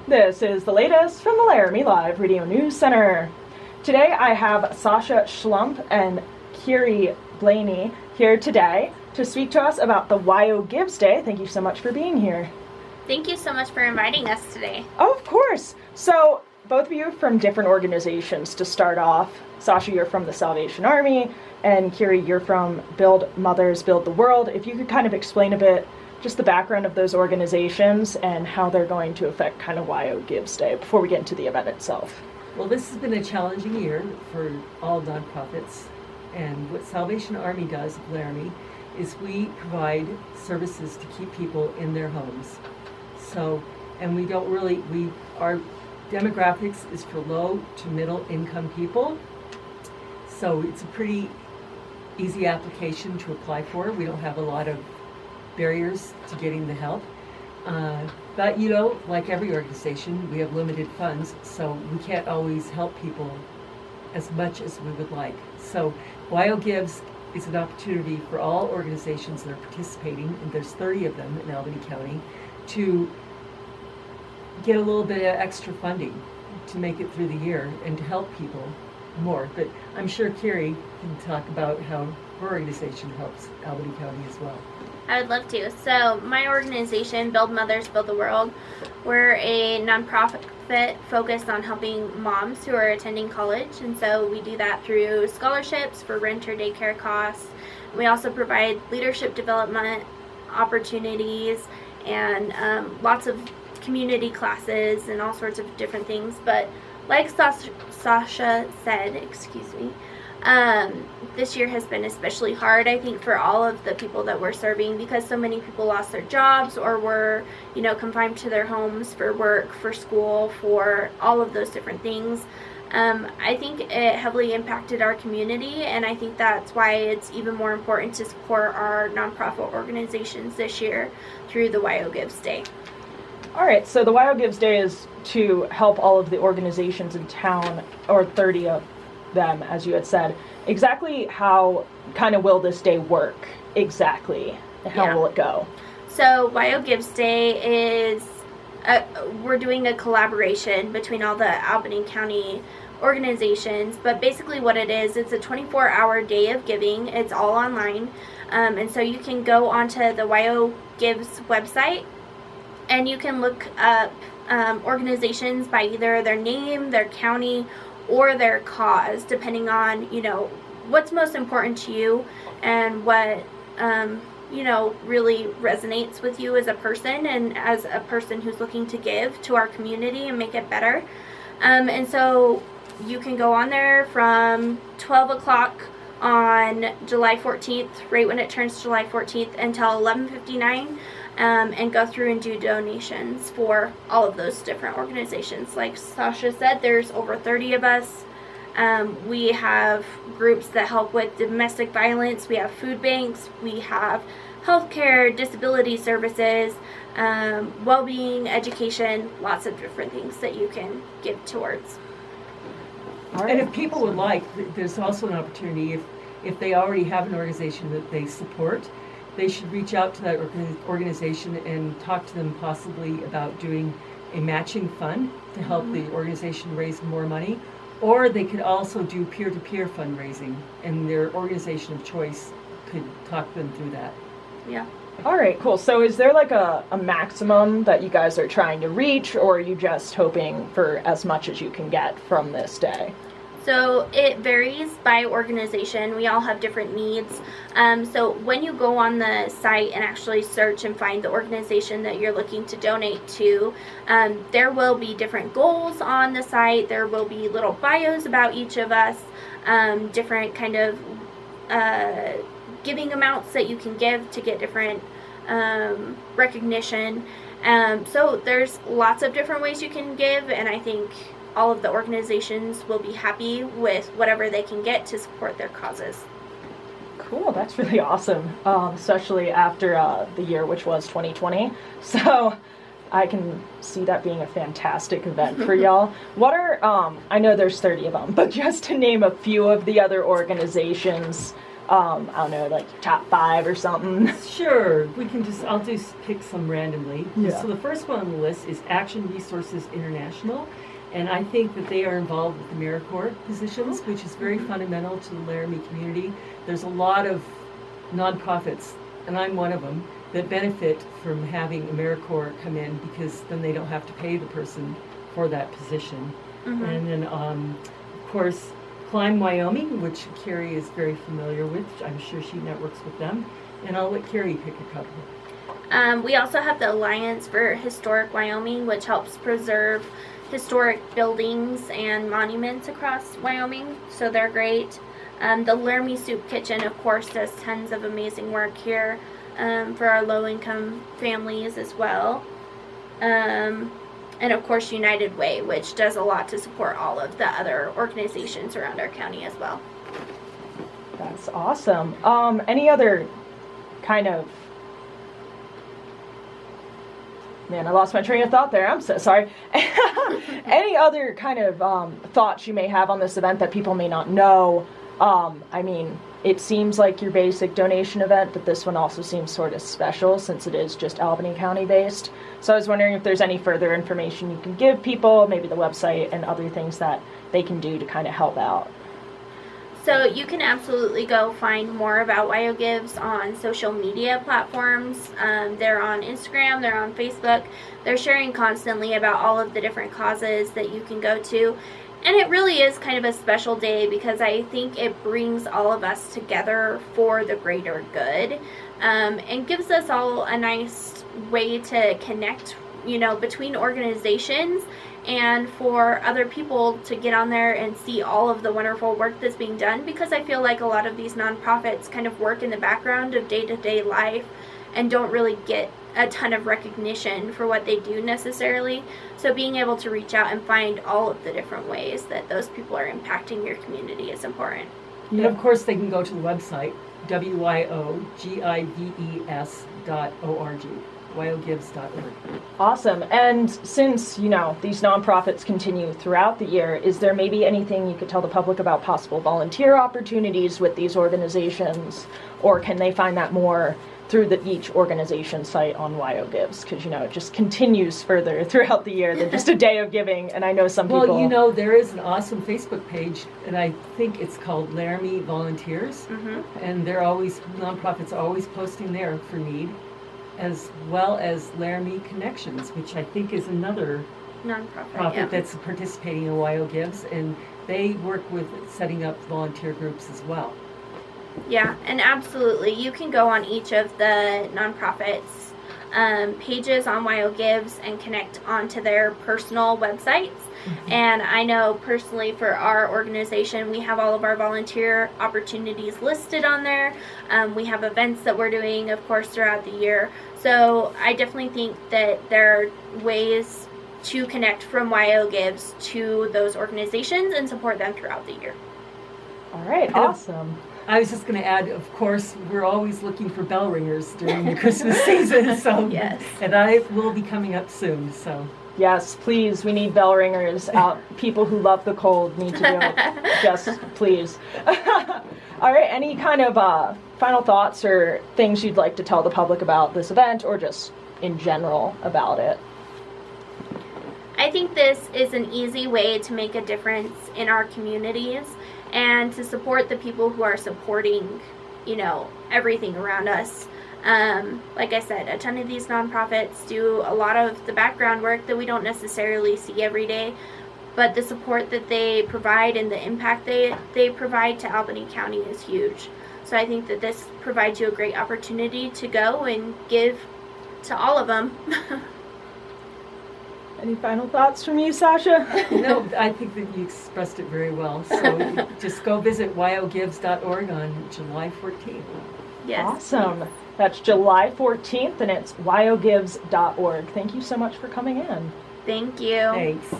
This is the latest from the Laramie Live Radio News Center. Today I have Sasha Schlump and Kiri Blaney here today to speak to us about the WYO Gives Day. Thank you so much for being here. Thank you so much for inviting us today. Oh, of course. So, both of you from different organizations to start off. Sasha, you're from the Salvation Army, and Kiri, you're from Build Mothers, Build the World. If you could kind of explain a bit just the background of those organizations and how they're going to affect kind of WYO Gives Day before we get into the event itself. Well, this has been a challenging year for all nonprofits, and what Salvation Army does at Laramie is we provide services to keep people in their homes. So, and our demographics is for low to middle income people. So it's a pretty easy application to apply for. We don't have a lot of barriers to getting the help. But like every organization, we have limited funds, so we can't always help people as much as we would like. So WYO Gives is an opportunity for all organizations that are participating, and there's 30 of them in Albany County, to get a little bit of extra funding to make it through the year and to help people more. But I'm sure Kiri can talk about how her organization helps Albany County as well. I would love to. So my organization, Build Mothers, Build the World, we're a nonprofit focused on helping moms who are attending college, and so we do that through scholarships for rent or daycare costs. We also provide leadership development opportunities and lots of community classes and all sorts of different things. But like Sasha said, this year has been especially hard, I think, for all of the people that we're serving, because so many people lost their jobs or were, confined to their homes for work, for school, for all of those different things. I think it heavily impacted our community, and I think that's why it's even more important to support our nonprofit organizations this year through the WYO Gives Day. All right, so the WYO Gives Day is to help all of the organizations in town, or 30 of them, as you had said. Exactly how kind of will this day work? Exactly. How will it go? So WYO Gives Day is, we're doing a collaboration between all the Albany County organizations, but basically what it is, it's a 24-hour day of giving. It's all online, and so you can go onto the WYO Gives website and you can look up organizations by either their name, their county, or their cause, depending on, what's most important to you and what, really resonates with you as a person and as a person who's looking to give to our community and make it better. And so you can go on there from 12 o'clock on July 14th, right when it turns July 14th, until 11:59. And go through and do donations for all of those different organizations. Like Sasha said, there's over 30 of us. We have groups that help with domestic violence. We have food banks. We have healthcare, disability services, well-being, education, lots of different things that you can give towards. Right. And if people would like, there's also an opportunity, if they already have an organization that they support, they should reach out to that organization and talk to them possibly about doing a matching fund to help the organization raise more money. Or they could also do peer-to-peer fundraising, and their organization of choice could talk them through that. Yeah. All right, cool. So is there like a maximum that you guys are trying to reach, or are you just hoping for as much as you can get from this day? So it varies by organization. We all have different needs. So when you go on the site and actually search and find the organization that you're looking to donate to, there will be different goals on the site. There will be little bios about each of us, different kind of giving amounts that you can give to get different recognition. So there's lots of different ways you can give, and I think all of the organizations will be happy with whatever they can get to support their causes. Cool, that's really awesome, especially after the year which was 2020. So I can see that being a fantastic event for y'all. What are, I know there's 30 of them, but just to name a few of the other organizations I don't know, like top 5 or something. Sure, I'll just pick some randomly. Yeah. So the first one on the list is Action Resources International, and I think that they are involved with AmeriCorps positions, which is very fundamental to the Laramie community. There's a lot of nonprofits, and I'm one of them, that benefit from having AmeriCorps come in because then they don't have to pay the person for that position. And then, of course, Climb Wyoming, which Carrie is very familiar with. I'm sure she networks with them. And I'll let Carrie pick a couple. We also have the Alliance for Historic Wyoming, which helps preserve historic buildings and monuments across Wyoming, so they're great. The Laramie Soup Kitchen, of course, does tons of amazing work here for our low-income families as well. And of course, United Way, which does a lot to support all of the other organizations around our county as well. That's awesome. Any other kind of... Man, I lost my train of thought there. I'm so sorry. Any other kind of thoughts you may have on this event that people may not know? I mean, it seems like your basic donation event, but this one also seems sort of special since it is just Albany County based. So I was wondering if there's any further information you can give people, maybe the website and other things that they can do to kind of help out. So you can absolutely go find more about WYO Gives on social media platforms. They're on Instagram, they're on Facebook. They're sharing constantly about all of the different causes that you can go to. And it really is kind of a special day because I think it brings all of us together for the greater good, and gives us all a nice way to connect, between organizations, and for other people to get on there and see all of the wonderful work that's being done, because I feel like a lot of these nonprofits kind of work in the background of day-to-day life and don't really get a ton of recognition for what they do necessarily. So being able to reach out and find all of the different ways that those people are impacting your community is important. And of course, they can go to the website, WYO Gives.org. WYOGives.org. Awesome. And since, these nonprofits continue throughout the year, is there maybe anything you could tell the public about possible volunteer opportunities with these organizations? Or can they find that more through each organization site on WYO Gives? Because, it just continues further throughout the year than just a day of giving. And I know some people... Well, there is an awesome Facebook page, and I think it's called Laramie Volunteers. And nonprofits are always posting there for need, as well as Laramie Connections, which I think is another nonprofit that's participating in WYO Gives, and they work with setting up volunteer groups as well. Yeah, and absolutely. You can go on each of the nonprofits' pages on WYO Gives and connect onto their personal websites. And I know personally for our organization, we have all of our volunteer opportunities listed on there. We have events that we're doing, of course, throughout the year. So I definitely think that there are ways to connect from WYO Gives to those organizations and support them throughout the year. All right, awesome. I was just going to add, of course, we're always looking for bell ringers during the Christmas season. So, yes. And I will be coming up soon, so... Yes, please. We need bell ringers. People who love the cold need to do it. Just please. All right. Any kind of final thoughts or things you'd like to tell the public about this event, or just in general about it? I think this is an easy way to make a difference in our communities and to support the people who are supporting, everything around us. Like I said, a ton of these nonprofits do a lot of the background work that we don't necessarily see every day, but the support that they provide and the impact they provide to Albany County is huge. So I think that this provides you a great opportunity to go and give to all of them. Any final thoughts from you, Sasha? No, I think that you expressed it very well. So just go visit wyogives.org on July 14th. Yes. Awesome. That's July 14th, and it's wyogives.org. Thank you so much for coming in. Thank you. Thanks.